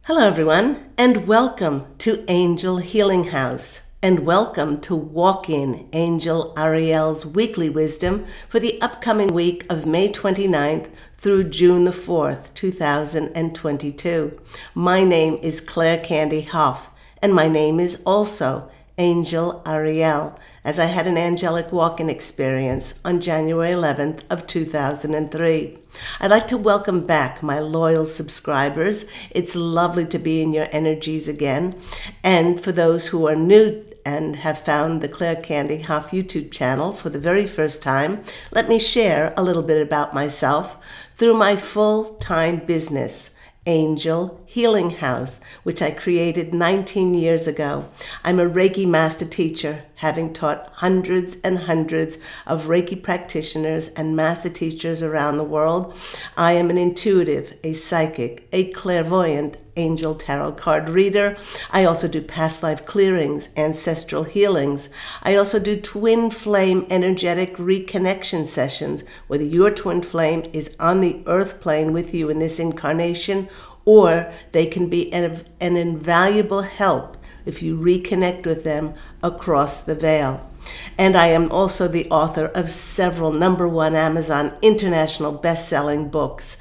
Hello everyone, and welcome to Angel Healing House, and welcome to Walk In Angel Ariel's weekly wisdom for the upcoming week of May 29th through June the 4th, 2022. My name is Claire Candy Hoff, and my name is also Angel Ariel, as I had an angelic walk-in experience on January 11th of 2003. I'd like to welcome back my loyal subscribers. It's lovely to be in your energies again. And for those who are new and have found the Claire Candy Hoff YouTube channel for the very first time, let me share a little bit about myself through my full-time business, Angel Healing House, which I created 19 years ago. I'm a Reiki master teacher, having taught hundreds and hundreds of Reiki practitioners and master teachers around the world. I am an intuitive, a psychic, a clairvoyant, angel tarot card reader. I also do past life clearings, ancestral healings. I also do twin flame energetic reconnection sessions, whether your twin flame is on the earth plane with you in this incarnation, or they can be an invaluable help if you reconnect with them across the veil. And I am also the author of several #1 Amazon international best-selling books.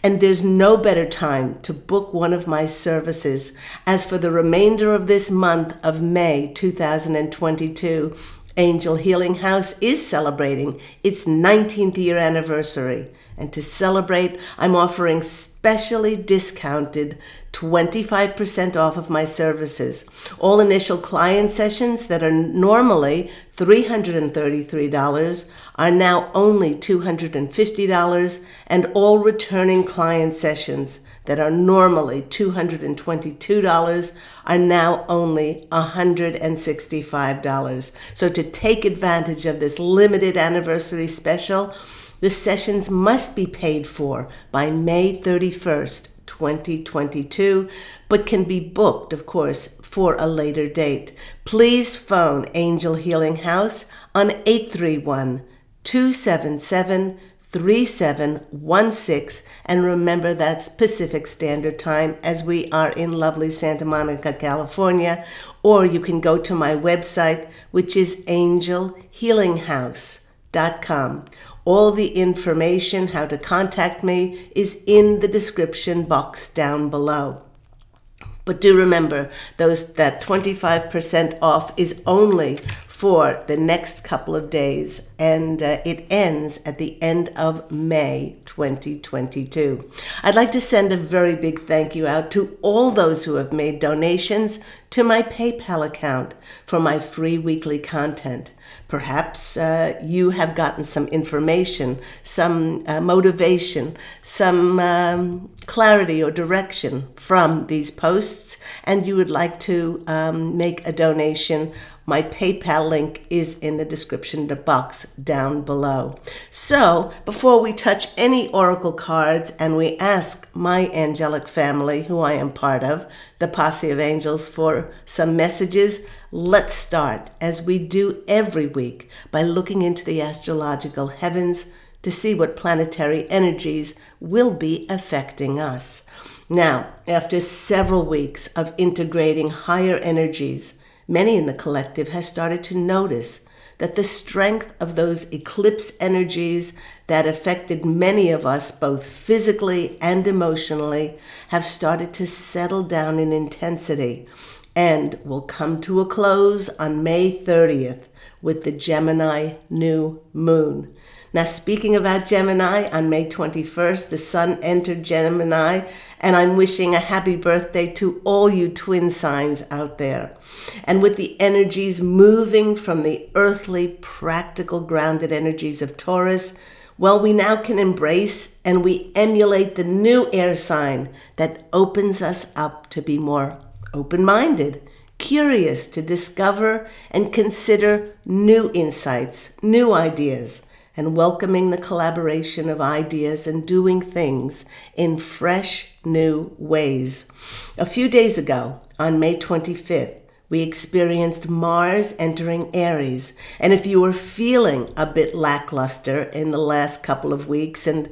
And there's no better time to book one of my services, as for the remainder of this month of May 2022, Angel Healing House is celebrating its 19th year anniversary. And to celebrate, I'm offering specially discounted 25% off of my services. All initial client sessions that are normally $333 are now only $250, and all returning client sessions that are normally $222 are now only $165. So to take advantage of this limited anniversary special, the sessions must be paid for by May 31st, 2022, but can be booked, of course, for a later date. Please phone Angel Healing House on 831-277-3716, and remember that's Pacific Standard Time, as we are in lovely Santa Monica, California. Or you can go to my website, which is angelhealinghouse.com. All the information, how to contact me, is in the description box down below. But do remember, that 25% off is only for the next couple of days, and it ends at the end of May 2022. I'd like to send a very big thank you out to all those who have made donations to my PayPal account for my free weekly content. Perhaps you have gotten some information, some motivation, some clarity or direction from these posts, and you would like to make a donation. My PayPal link is in the description box down below. So before we touch any oracle cards and we ask my angelic family, who I am part of, the Posse of Angels, for some messages, let's start, as we do every week, by looking into the astrological heavens to see what planetary energies will be affecting us. Now, after several weeks of integrating higher energies, many in the collective have started to notice that the strength of those eclipse energies that affected many of us both physically and emotionally have started to settle down in intensity, and will come to a close on May 30th with the Gemini new moon. Now, speaking about Gemini, on May 21st, the sun entered Gemini, and I'm wishing a happy birthday to all you twin signs out there. And with the energies moving from the earthly, practical, grounded energies of Taurus, well, we now can embrace and we emulate the new air sign that opens us up to be more open-minded, curious to discover and consider new insights, new ideas, and welcoming the collaboration of ideas and doing things in fresh, new ways. A few days ago, on May 25th, we experienced Mars entering Aries. And if you were feeling a bit lackluster in the last couple of weeks, and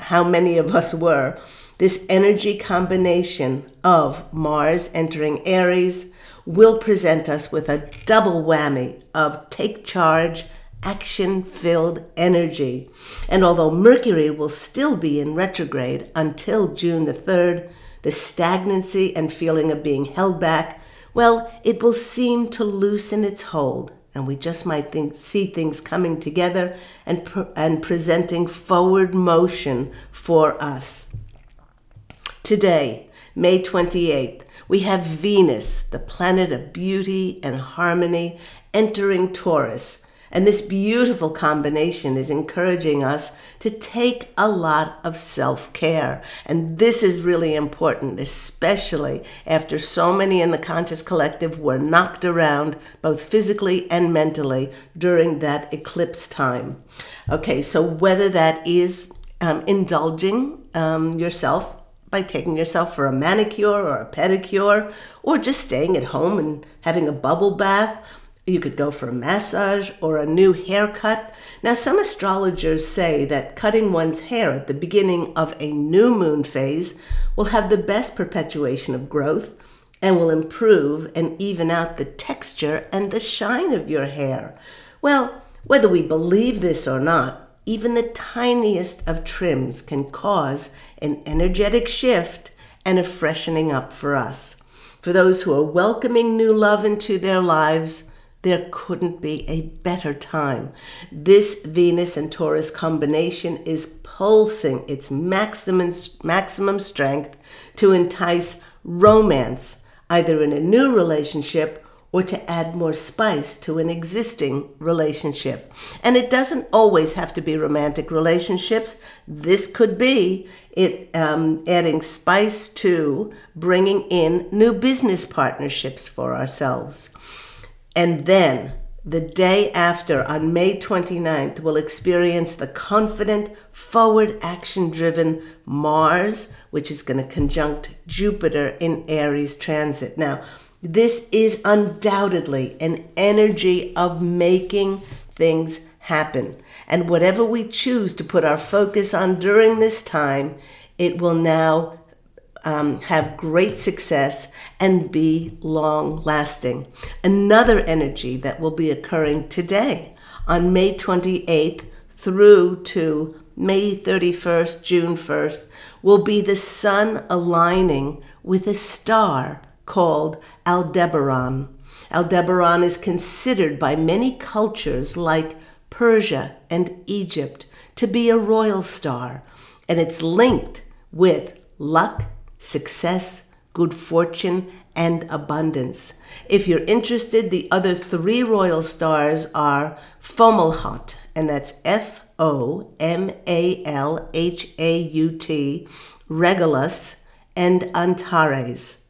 how many of us were, This energy combination of Mars entering Aries will present us with a double whammy of take charge, action-filled energy. And although Mercury will still be in retrograde until June the 3rd, the stagnancy and feeling of being held back, well, it will seem to loosen its hold, and we just might see things coming together and presenting forward motion for us. Today, May 28th, we have Venus, the planet of beauty and harmony, entering Taurus. And this beautiful combination is encouraging us to take a lot of self-care. And this is really important, especially after so many in the Conscious Collective were knocked around, both physically and mentally, during that eclipse time. Okay, so whether that is indulging yourself by taking yourself for a manicure or a pedicure, or just staying at home and having a bubble bath, you could go for a massage or a new haircut. Now, some astrologers say that cutting one's hair at the beginning of a new moon phase will have the best perpetuation of growth and will improve and even out the texture and the shine of your hair. Well, whether we believe this or not, even the tiniest of trims can cause an energetic shift and a freshening up for us. For those who are welcoming new love into their lives, there couldn't be a better time. This Venus and Taurus combination is pulsing its maximum strength to entice romance, either in a new relationship or to add more spice to an existing relationship. And it doesn't always have to be romantic relationships. This could be adding spice to bringing in new business partnerships for ourselves. And then the day after, on May 29th, we'll experience the confident, forward action-driven Mars, which is going to conjunct Jupiter in Aries transit. Now, this is undoubtedly an energy of making things happen. And whatever we choose to put our focus on during this time, it will now have great success and be long-lasting. Another energy that will be occurring today on May 28th through to May 31st, June 1st, will be the sun aligning with a star called Aldebaran. Aldebaran is considered by many cultures like Persia and Egypt to be a royal star, and it's linked with luck, success, good fortune, and abundance. If you're interested, the other three royal stars are Fomalhaut, and that's Fomalhaut, Regulus, and Antares,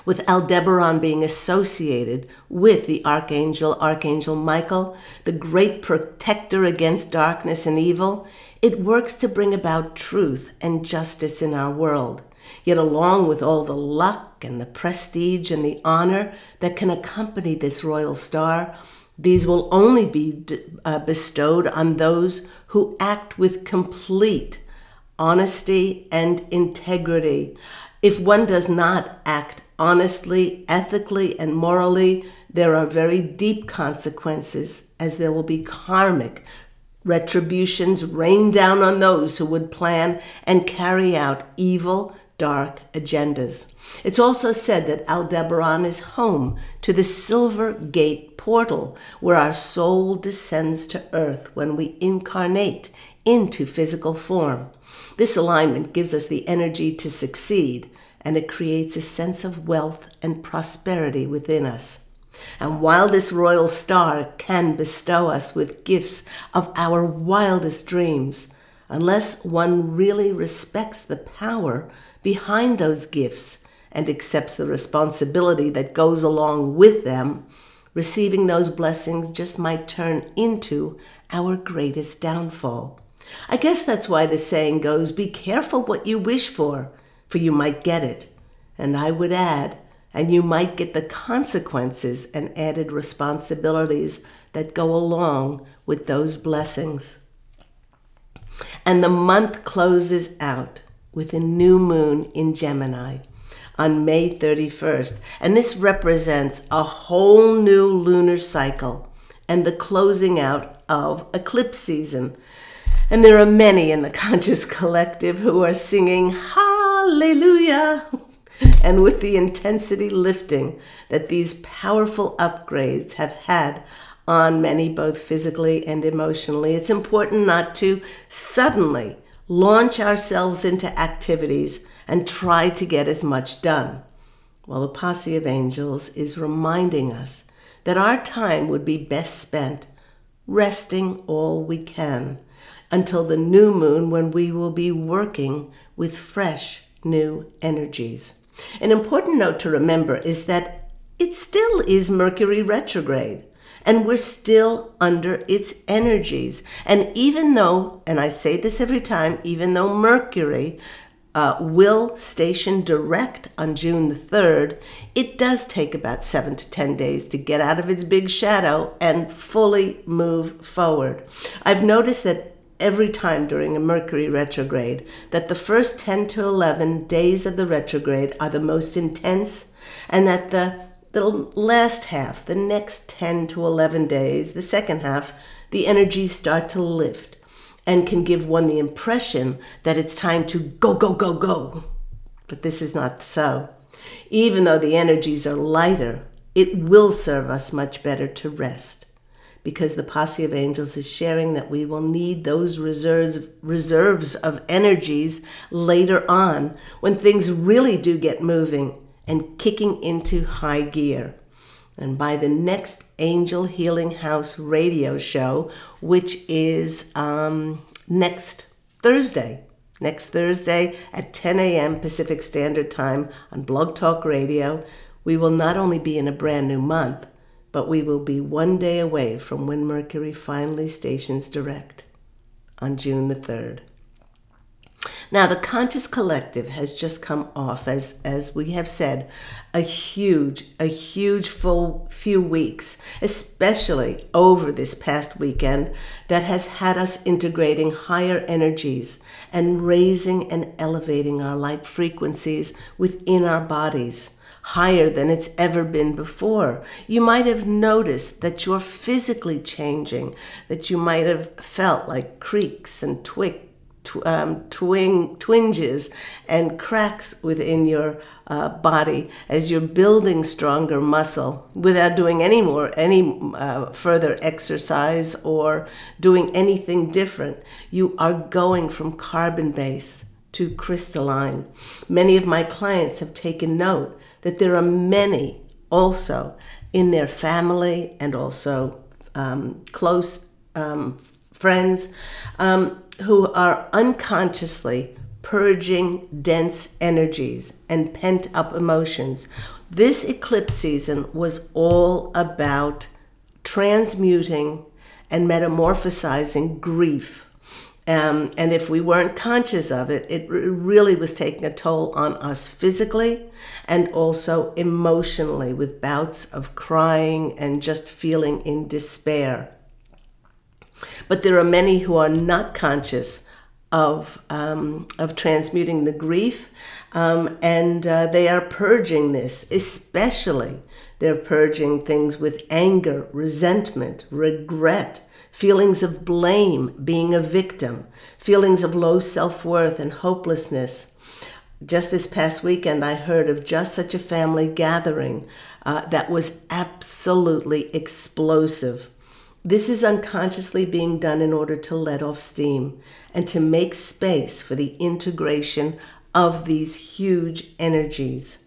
with Aldebaran being associated with the Archangel Michael, the great protector against darkness and evil. It works to bring about truth and justice in our world. Yet along with all the luck and the prestige and the honor that can accompany this royal star, these will only be bestowed on those who act with complete honesty and integrity. If one does not act honestly, ethically, and morally, there are very deep consequences, as there will be karmic retributions rain down on those who would plan and carry out evil, dark agendas. It's also said that Aldebaran is home to the Silver Gate portal, where our soul descends to earth when we incarnate into physical form. This alignment gives us the energy to succeed, and it creates a sense of wealth and prosperity within us. And while this royal star can bestow us with gifts of our wildest dreams, unless one really respects the power behind those gifts and accepts the responsibility that goes along with them, receiving those blessings just might turn into our greatest downfall. I guess that's why the saying goes, be careful what you wish for you might get it. And I would add, and you might get the consequences and added responsibilities that go along with those blessings. And the month closes out with a new moon in Gemini on May 31st. And this represents a whole new lunar cycle and the closing out of eclipse season. And there are many in the conscious collective who are singing hallelujah, and with the intensity lifting that these powerful upgrades have had on many, both physically and emotionally, it's important not to suddenly launch ourselves into activities and try to get as much done. Well, the posse of angels is reminding us that our time would be best spent resting all we can until the new moon, when we will be working with fresh new energies. An important note to remember is that it still is Mercury retrograde, and we're still under its energies. And even though, and I say this every time, even though Mercury will station direct on June the 3rd, it does take about 7 to 10 days to get out of its big shadow and fully move forward. I've noticed that every time during a Mercury retrograde, that the first 10 to 11 days of the retrograde are the most intense, and that the last half, the next 10 to 11 days, the second half, the energies start to lift and can give one the impression that it's time to go, go, go, go. But this is not so. Even though the energies are lighter, it will serve us much better to rest, because the posse of angels is sharing that we will need those reserves of energies later on when things really do get moving and kicking into high gear. And by the next Angel Healing House radio show, which is next Thursday at 10 a.m. Pacific Standard Time on Blog Talk Radio, we will not only be in a brand new month, but we will be one day away from when Mercury finally stations direct on June the 3rd. Now, the conscious collective has just come off, as we have said, a huge full few weeks, especially over this past weekend, that has had us integrating higher energies and raising and elevating our light frequencies within our bodies, higher than it's ever been before. You might have noticed that you're physically changing, that you might have felt like creaks and twinges and cracks within your body as you're building stronger muscle without doing any further exercise or doing anything different. You are going from carbon base to crystalline. Many of my clients have taken note that there are many also in their family and also close friends who are unconsciously purging dense energies and pent-up emotions. This eclipse season was all about transmuting and metamorphosizing grief. And if we weren't conscious of it, it really was taking a toll on us physically and also emotionally, with bouts of crying and just feeling in despair. But there are many who are not conscious of transmuting the grief, and they are purging this. Especially, they're purging things with anger, resentment, regret, feelings of blame, being a victim, feelings of low self-worth and hopelessness. Just this past weekend, I heard of just such a family gathering that was absolutely explosive. This is unconsciously being done in order to let off steam and to make space for the integration of these huge energies.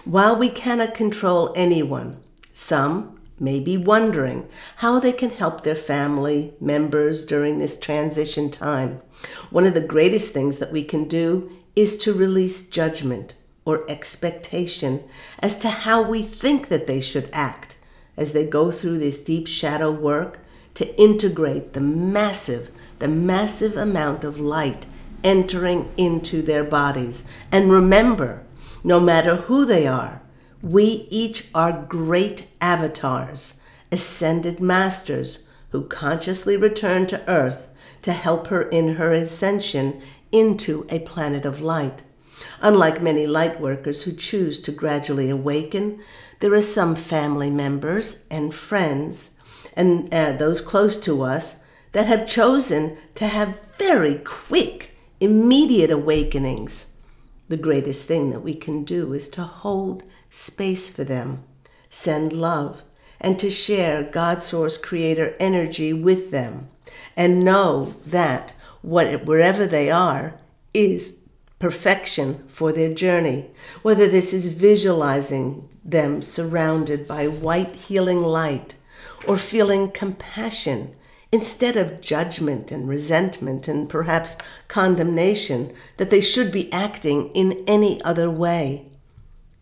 While we cannot control anyone, some may be wondering how they can help their family members during this transition time. One of the greatest things that we can do is to release judgment or expectation as to how we think that they should act as they go through this deep shadow work to integrate the massive amount of light entering into their bodies. And remember, no matter who they are, we each are great avatars, ascended masters who consciously return to Earth to help her in her ascension into a planet of light. Unlike many light workers who choose to gradually awaken, there are some family members and friends and those close to us that have chosen to have very quick, immediate awakenings. The greatest thing that we can do is to hold space for them, send love, and to share God Source Creator energy with them, and know that wherever they are is perfection for their journey, whether this is visualizing them surrounded by white healing light or feeling compassion instead of judgment and resentment and perhaps condemnation that they should be acting in any other way.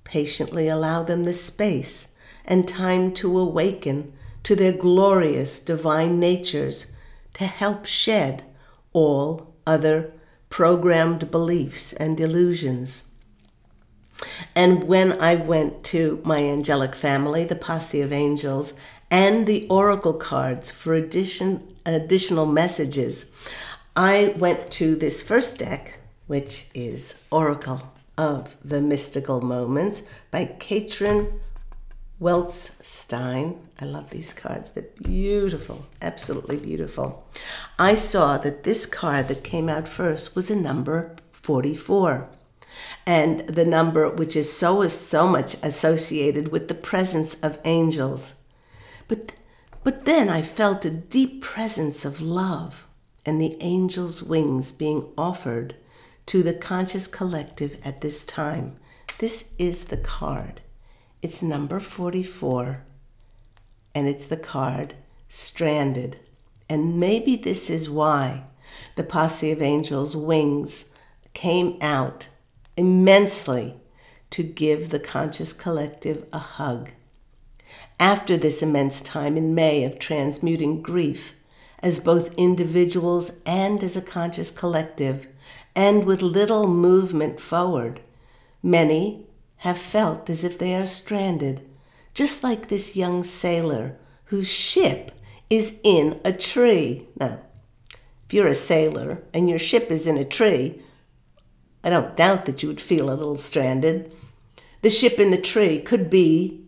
Patiently allow them the space and time to awaken to their glorious divine natures to help shed all other programmed beliefs and illusions. And when I went to my angelic family, the posse of angels, and the oracle cards for additional messages, I went to this first deck, which is Oracle of the Mystical Moments by Katrin Weltzstein. I love these cards. They're beautiful, absolutely beautiful. I saw that this card that came out first was a number 44. And the number which is so much associated with the presence of angels. But then I felt a deep presence of love and the angels' wings being offered to the conscious collective at this time. This is the card. It's number 44, and it's the card Stranded. And maybe this is why the posse of angels' wings came out immensely to give the conscious collective a hug. After this immense time in May of transmuting grief, as both individuals and as a conscious collective, and with little movement forward, many have felt as if they are stranded, just like this young sailor whose ship is in a tree. Now, if you're a sailor and your ship is in a tree, I don't doubt that you would feel a little stranded. The ship in the tree could be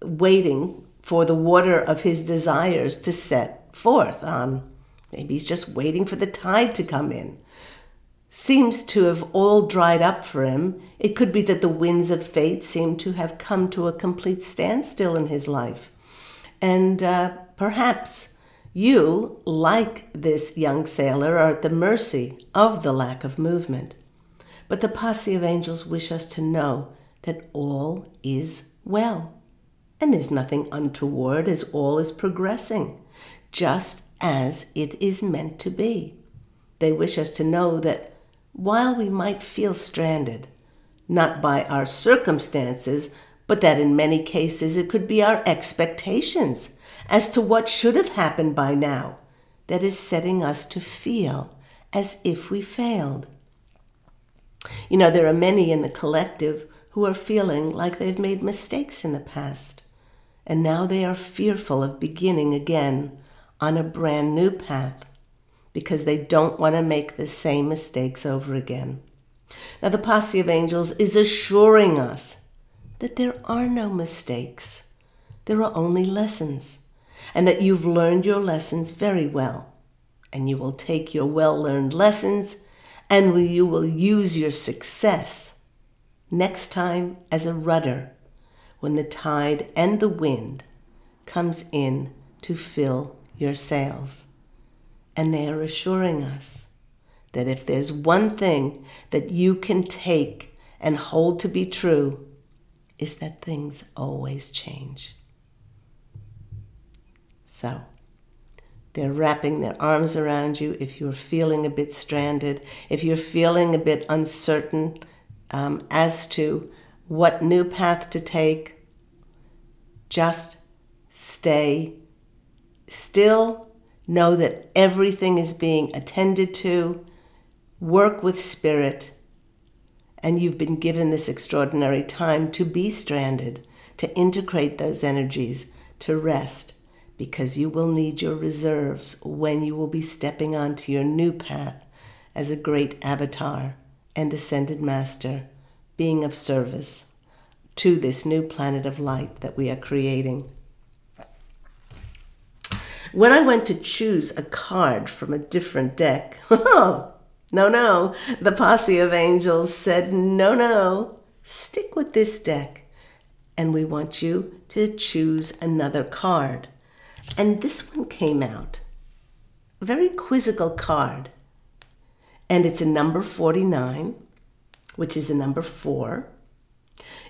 waiting for the water of his desires to set forth on. Maybe he's just waiting for the tide to come in. Seems to have all dried up for him. It could be that the winds of fate seem to have come to a complete standstill in his life. And perhaps you, like this young sailor, are at the mercy of the lack of movement. But the posse of angels wish us to know that all is well. And there's nothing untoward as all is progressing, just as it is meant to be. They wish us to know that while we might feel stranded, not by our circumstances, but that in many cases it could be our expectations as to what should have happened by now that is setting us to feel as if we failed. You know, there are many in the collective who are feeling like they've made mistakes in the past, and now they are fearful of beginning again on a brand new path because they don't want to make the same mistakes over again. Now, the posse of angels is assuring us that there are no mistakes. There are only lessons, and that you've learned your lessons very well, and you will take your well-learned lessons and you will use your success next time as a rudder when the tide and the wind comes in to fill your sails. And they are assuring us that if there's one thing that you can take and hold to be true, is that things always change. So, they're wrapping their arms around you if you're feeling a bit stranded, if you're feeling a bit uncertain as to what new path to take. Just stay still. Know that everything is being attended to. Work with spirit. And you've been given this extraordinary time to be stranded, to integrate those energies, to rest, because you will need your reserves when you will be stepping onto your new path as a great avatar and ascended master, being of service to this new planet of light that we are creating. When I went to choose a card from a different deck, no, the posse of angels said, no, stick with this deck, and we want you to choose another card. And this one came out, a very quizzical card, and it's a number 49, which is a number 4,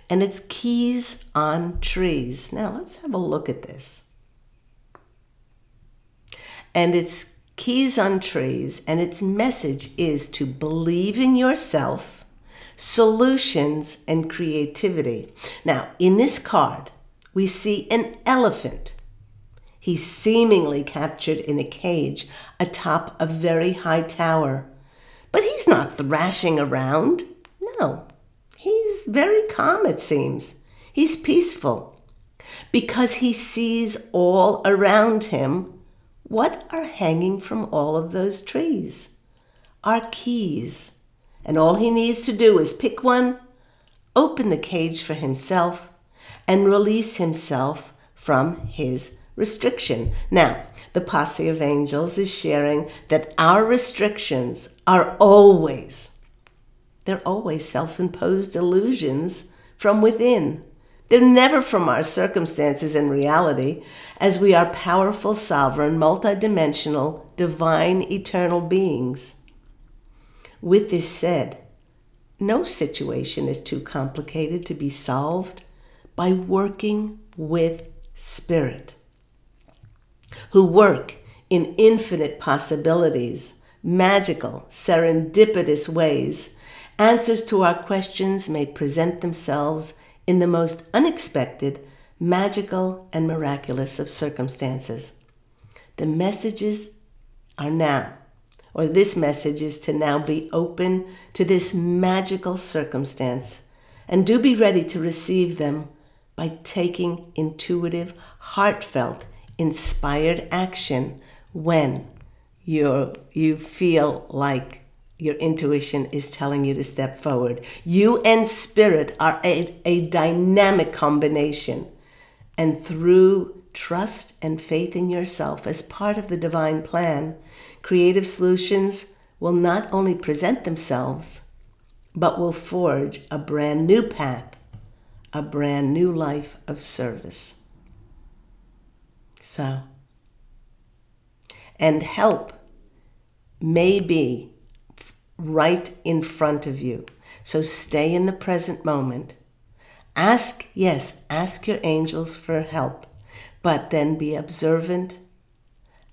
and it's keys on trees. Now let's have a look at this. And it's keys on trees, and its message is to believe in yourself, solutions, and creativity. Now, in this card, we see an elephant. He's seemingly captured in a cage atop a very high tower. But he's not thrashing around. No, he's very calm, it seems. He's peaceful because he sees all around him. What are hanging from all of those trees? Are keys. And all he needs to do is pick one, open the cage for himself, and release himself from his restriction. Now, the posse of angels is sharing that our restrictions are always self-imposed illusions from within. They're never from our circumstances and reality, as we are powerful, sovereign, multidimensional, divine, eternal beings. With this said, no situation is too complicated to be solved by working with Spirit, who work in infinite possibilities, magical, serendipitous ways. Answers to our questions may present themselves in the most unexpected, magical, and miraculous of circumstances. The messages are now, or this message is to now be open to this magical circumstance, and do be ready to receive them by taking intuitive, heartfelt, inspired action when you feel like your intuition is telling you to step forward. You and Spirit are a dynamic combination. And through trust and faith in yourself as part of the divine plan, creative solutions will not only present themselves, but will forge a brand new path, a brand new life of service. And help may be right in front of you. So stay in the present moment. Ask your angels for help, but then be observant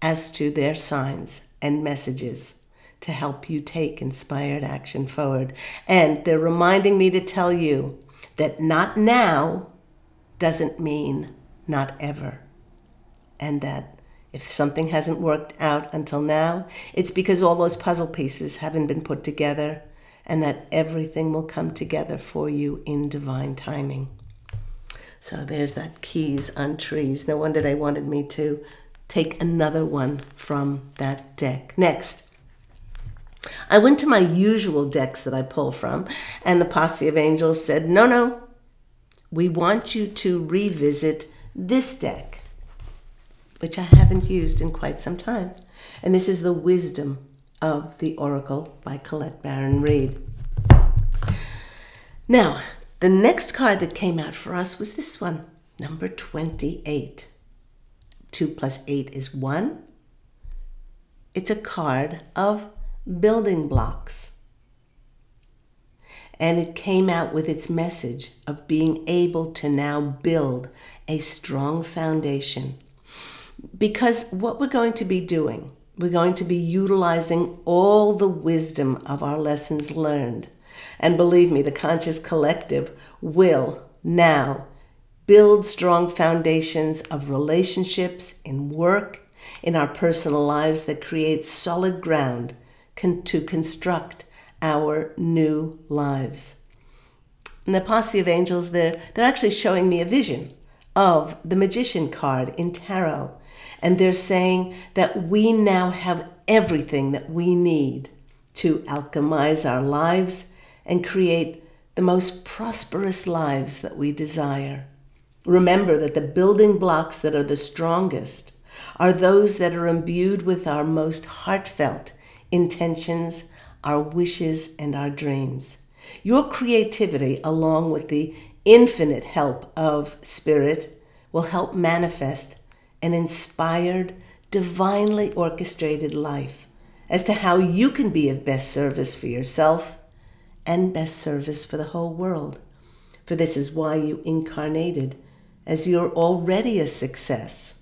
as to their signs and messages to help you take inspired action forward. And they're reminding me to tell you that not now doesn't mean not ever. And that if something hasn't worked out until now, it's because all those puzzle pieces haven't been put together, and that everything will come together for you in divine timing. So there's that keys on trees. No wonder they wanted me to take another one from that deck. Next, I went to my usual decks that I pull from, and the posse of angels said, no, we want you to revisit this deck, which I haven't used in quite some time. And this is the Wisdom of the Oracle by Colette Barron Reed. Now, the next card that came out for us was this one, number 28. 2 plus 8 is 1. It's a card of building blocks. And it came out with its message of being able to now build a strong foundation. Because what we're going to be doing, we're going to be utilizing all the wisdom of our lessons learned. And believe me, the conscious collective will now build strong foundations of relationships, in work, in our personal lives that create solid ground to construct our new lives. And the posse of angels, they're actually showing me a vision of the Magician card in Tarot. And they're saying that we now have everything that we need to alchemize our lives and create the most prosperous lives that we desire. Remember that the building blocks that are the strongest are those that are imbued with our most heartfelt intentions, our wishes, and our dreams. Your creativity, along with the infinite help of Spirit, will help manifest an inspired, divinely orchestrated life as to how you can be of best service for yourself and best service for the whole world. For this is why you incarnated, as you're already a success.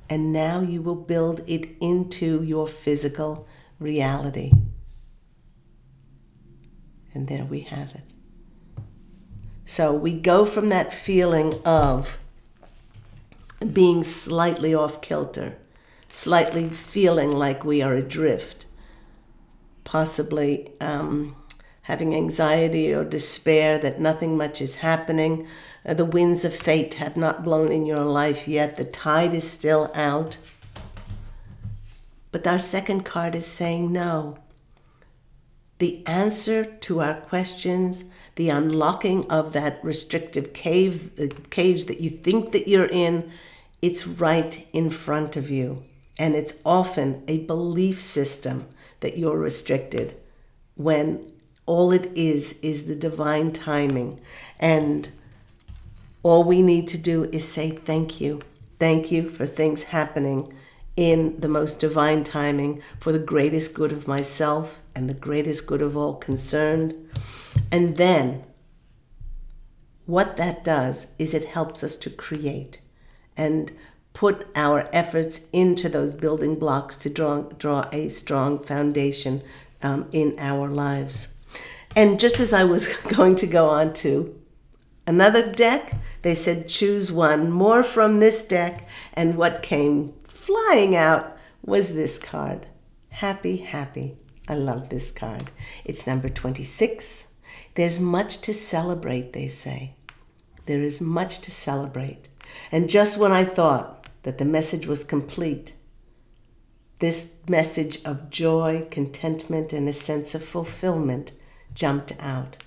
And now you will build it into your physical reality. And there we have it. So we go from that feeling of being slightly off kilter, slightly feeling like we are adrift, possibly having anxiety or despair that nothing much is happening. The winds of fate have not blown in your life yet. The tide is still out. But our second card is saying no. The answer to our questions, the unlocking of that restrictive cage that you think that you're in, it's right in front of you. And it's often a belief system that you're restricted, when all it is the divine timing. And all we need to do is say thank you. Thank you for things happening in the most divine timing for the greatest good of myself and the greatest good of all concerned. And then what that does is it helps us to create and put our efforts into those building blocks to draw a strong foundation in our lives. And just as I was going to go on to another deck, they said choose one more from this deck, and what came flying out was this card. Happy, happy. I love this card. It's number 26. There's much to celebrate, they say. There is much to celebrate. And just when I thought that the message was complete, this message of joy, contentment, and a sense of fulfillment jumped out.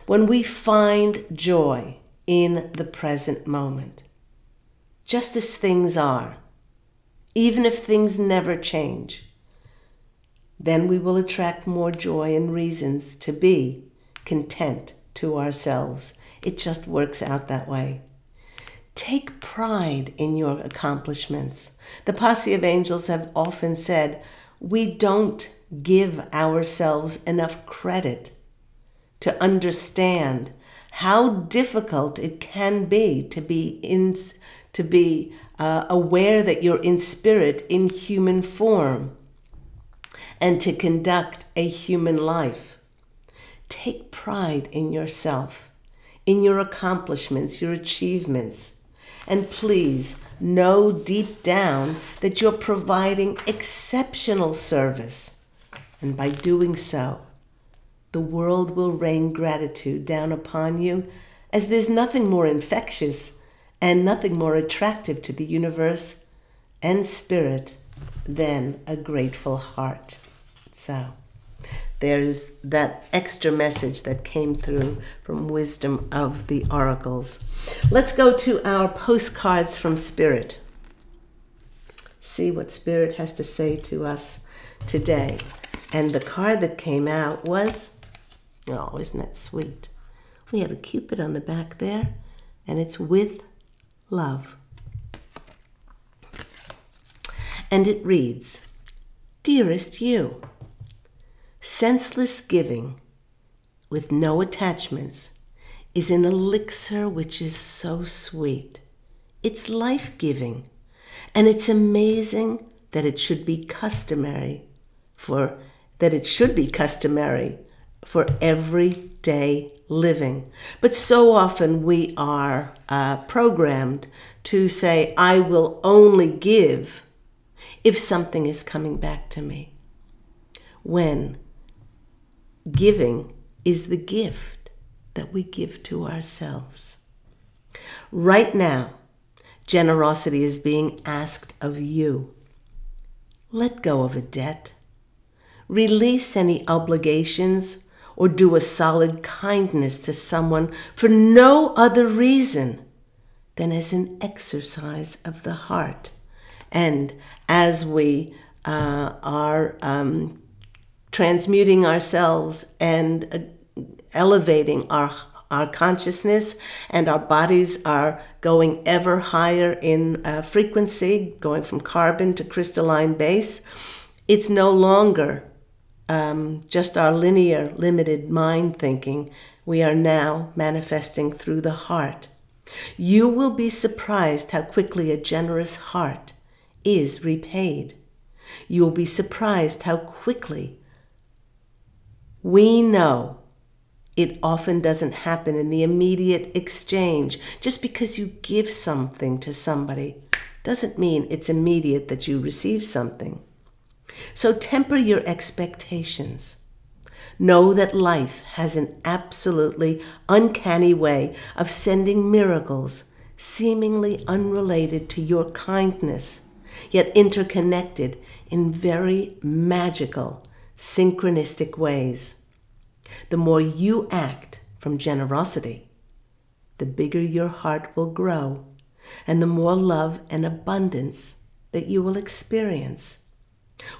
When we find joy in the present moment, just as things are, even if things never change, then we will attract more joy and reasons to be content to ourselves. It just works out that way. Take pride in your accomplishments. The posse of angels have often said, we don't give ourselves enough credit to understand how difficult it can be to be aware that you're in spirit, in human form, and to conduct a human life. Take pride in yourself, in your accomplishments, your achievements, and please know deep down that you're providing exceptional service. And by doing so, the world will rain gratitude down upon you, as there's nothing more infectious and nothing more attractive to the universe and spirit than a grateful heart. So there's that extra message that came through from Wisdom of the Oracles. Let's go to our postcards from Spirit. See what Spirit has to say to us today. And the card that came out was, oh, isn't that sweet? We have a Cupid on the back there, and it's with love. And it reads, Dearest you, senseless giving with no attachments is an elixir which is so sweet. It's life-giving, and it's amazing that it should be customary for everyday living. But so often we are programmed to say, I will only give if something is coming back to me, when giving is the gift that we give to ourselves. Right now, generosity is being asked of you. Let go of a debt. Release any obligations or do a solid kindness to someone for no other reason than as an exercise of the heart. And as we are transmuting ourselves and elevating our consciousness, and our bodies are going ever higher in frequency, going from carbon to crystalline base, it's no longer just our linear, limited mind thinking. We are now manifesting through the heart. You will be surprised how quickly a generous heart is repaid. You will be surprised how quickly we know it often doesn't happen in the immediate exchange. Just because you give something to somebody doesn't mean it's immediate that you receive something. So temper your expectations. Know that life has an absolutely uncanny way of sending miracles seemingly unrelated to your kindness, yet interconnected in very magical, synchronistic ways. The more you act from generosity, the bigger your heart will grow, and the more love and abundance that you will experience.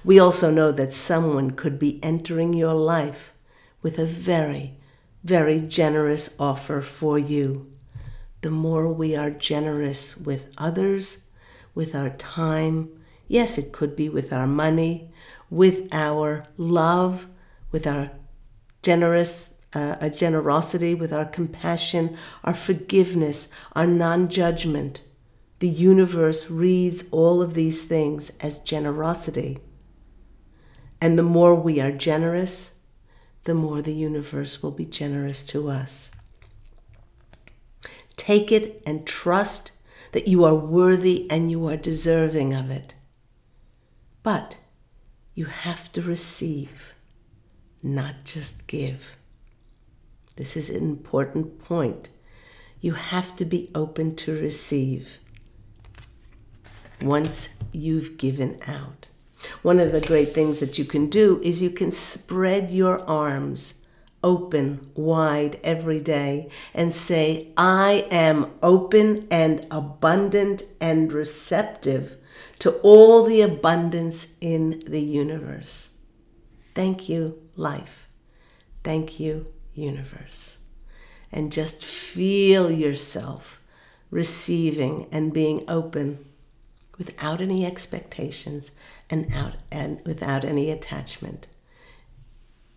We also know that someone could be entering your life with a very, very generous offer for you. The more we are generous with others, with our time, yes, it could be with our money, with our love, with our generosity, with our compassion, our forgiveness, our non-judgment. The universe reads all of these things as generosity. And the more we are generous, the more the universe will be generous to us. Take it and trust that you are worthy and you are deserving of it. But you have to receive, not just give. This is an important point. You have to be open to receive once you've given out. One of the great things that you can do is you can spread your arms open wide every day and say, I am open and abundant and receptive to all the abundance in the universe. Thank you, life. Thank you, universe. And just feel yourself receiving and being open without any expectations and without any attachment.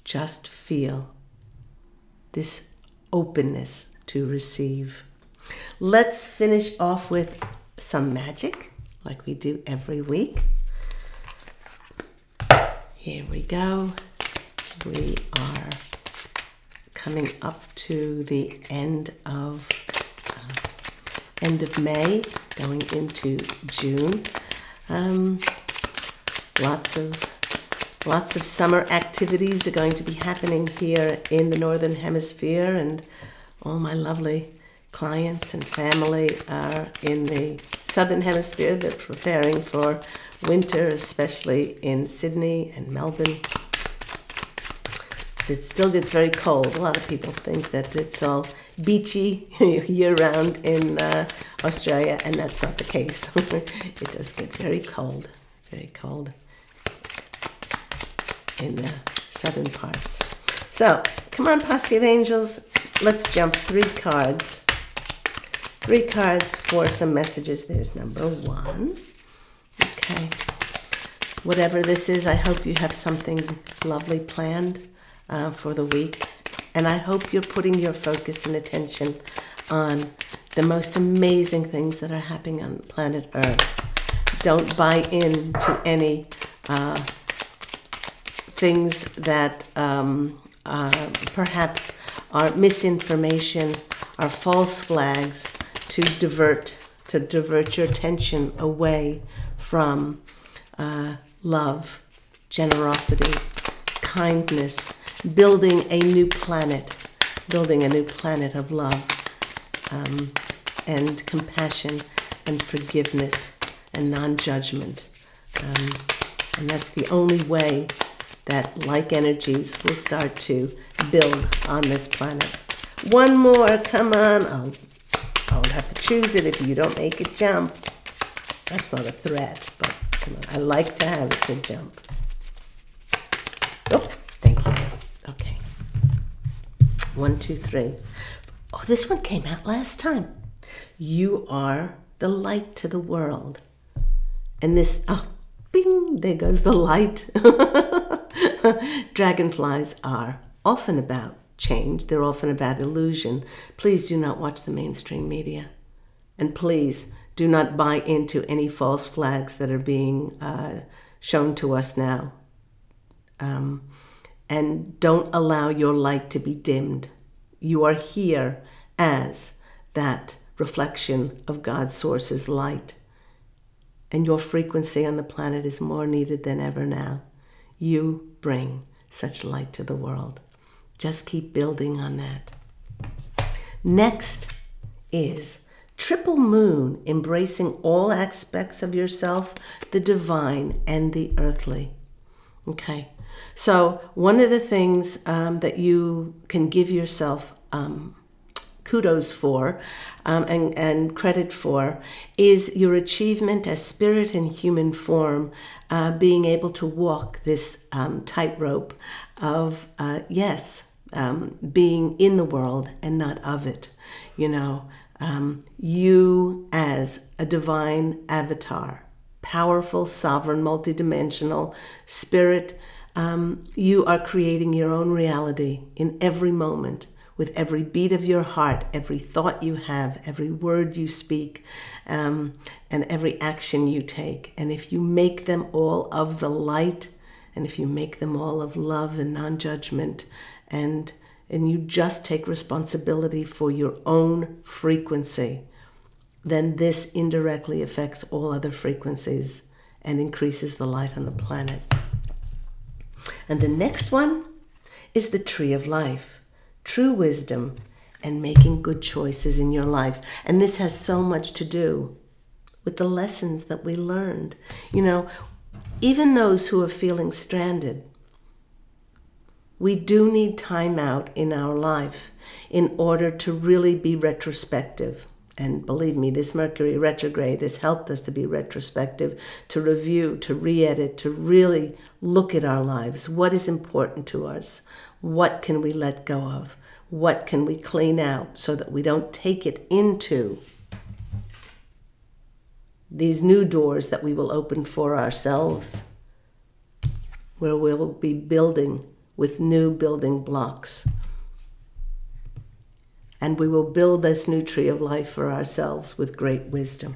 Just feel this openness to receive. Let's finish off with some magic, like we do every week. Here we go. We are coming up to the end of May, going into June. Lots of summer activities are going to be happening here in the Northern Hemisphere, and all my lovely clients and family are in the Southern Hemisphere. They're preparing for winter, especially in Sydney and Melbourne. It still gets very cold. A lot of people think that it's all beachy year-round in Australia, and that's not the case. It does get very cold in the southern parts. So, come on, posse of angels. Let's jump 3 cards. 3 cards for some messages. There's number 1. Okay. Whatever this is, I hope you have something lovely planned for the week. And I hope you're putting your focus and attention on the most amazing things that are happening on planet Earth. Don't buy into any things that perhaps are misinformation, are false flags to divert your attention away from love, generosity, kindness, building a new planet of love and compassion and forgiveness and non-judgment. And that's the only way that like energies will start to build on this planet. One more, come on. I'll have to choose it if you don't make it jump. That's not a threat, but come on. I like to have it to jump. Oh, thank you. Okay. 1, 2, 3. Oh, this one came out last time. You are the light to the world. And this, oh, bing, there goes the light. Dragonflies are often about change. They're often about illusion. Please do not watch the mainstream media. And please do not buy into any false flags that are being shown to us now. And don't allow your light to be dimmed. You are here as that reflection of God's source's light. And your frequency on the planet is more needed than ever now. You bring such light to the world. Just keep building on that. Next is triple moon, embracing all aspects of yourself, the divine and the earthly. Okay, so one of the things that you can give yourself kudos for and credit for is your achievement as spirit in human form, being able to walk this tightrope of, being in the world and not of it. You know, you as a divine avatar, powerful, sovereign, multidimensional spirit, you are creating your own reality in every moment, with every beat of your heart, every thought you have, every word you speak, and every action you take. And if you make them all of the light, and if you make them all of love and non-judgment, and you just take responsibility for your own frequency, then this indirectly affects all other frequencies and increases the light on the planet. And the next one is the tree of life. True wisdom and making good choices in your life. And this has so much to do with the lessons that we learned. You know, even those who are feeling stranded, we do need time out in our life in order to really be retrospective. And believe me, this Mercury retrograde has helped us to be retrospective, to review, to re-edit, to really look at our lives. What is important to us? What can we let go of? What can we clean out so that we don't take it into these new doors that we will open for ourselves, where we'll be building with new building blocks. And we will build this new tree of life for ourselves with great wisdom.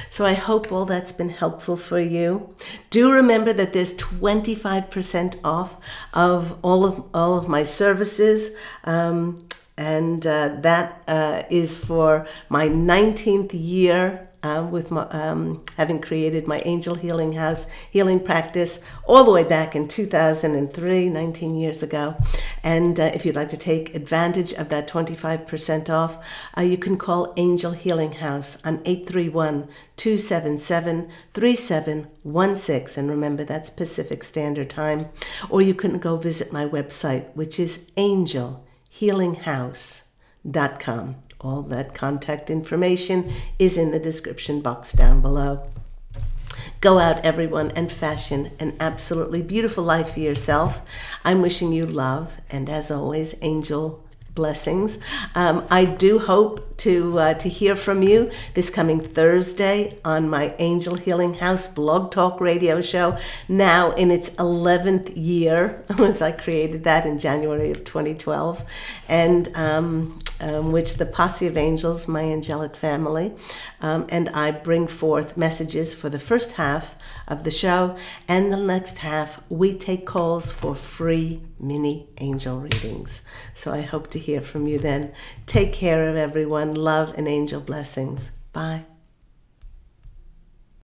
So I hope all that's been helpful for you. Do remember that there's 25% off of all of my services, and that is for my 19th year with my, having created my Angel Healing House healing practice all the way back in 2003, 19 years ago. And if you'd like to take advantage of that 25% off, you can call Angel Healing House on 831-277-3716. And remember, that's Pacific Standard Time. Or you can go visit my website, which is angelhealinghouse.com. All that contact information is in the description box down below. Go out, everyone, and fashion an absolutely beautiful life for yourself. I'm wishing you love, and as always, angel blessings. I do hope to hear from you this coming Thursday on my Angel Healing House blog talk radio show, now in its 11th year, as I created that in January of 2012, and which the Posse of Angels, my angelic family, and I bring forth messages for the first half of the show, and the next half we take calls for free mini angel readings. So I hope to hear from you then. Take care of everyone. Love and angel blessings. Bye.